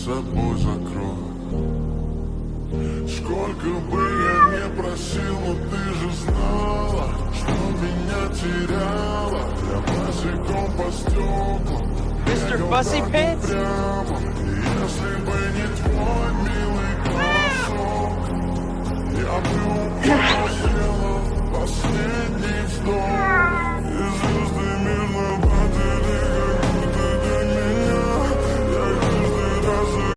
собой закрой. Сколько бы я не просил, но ты же знала, что меня теряла. Я босиком по стеклам Mr. Fussy Pants? прямо. Если бы не